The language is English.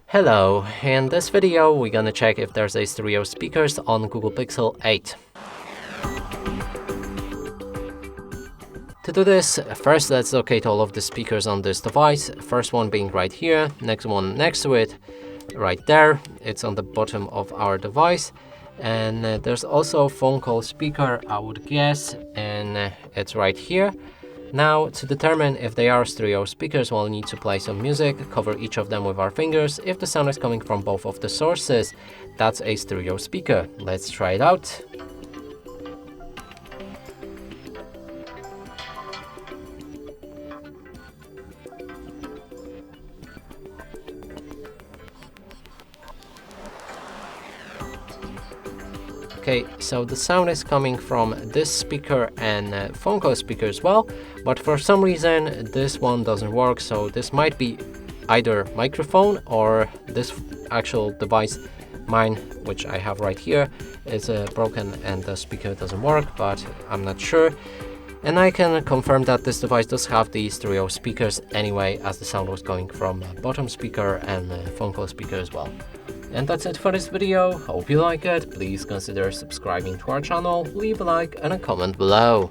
Hello, in this video we're gonna check if there's a stereo speakers on Google Pixel 8. To do this, first let's locate all of the speakers on this device, first one being right here, next one next to it, right there, it's on the bottom of our device. And there's also a phone call speaker, I would guess, and it's right here. Now, to determine if they are stereo speakers, we'll need to play some music, cover each of them with our fingers. If the sound is coming from both of the sources, that's a stereo speaker. Let's try it out. Okay, so the sound is coming from this speaker and phone call speaker as well, but for some reason this one doesn't work, so this might be either microphone or this actual device, mine, which I have right here, is broken and the speaker doesn't work, but I'm not sure. And I can confirm that this device does have the stereo speakers anyway, as the sound was coming from bottom speaker and phone call speaker as well. And that's it for this video. Hope you like it. Please consider subscribing to our channel, leave a like and a comment below.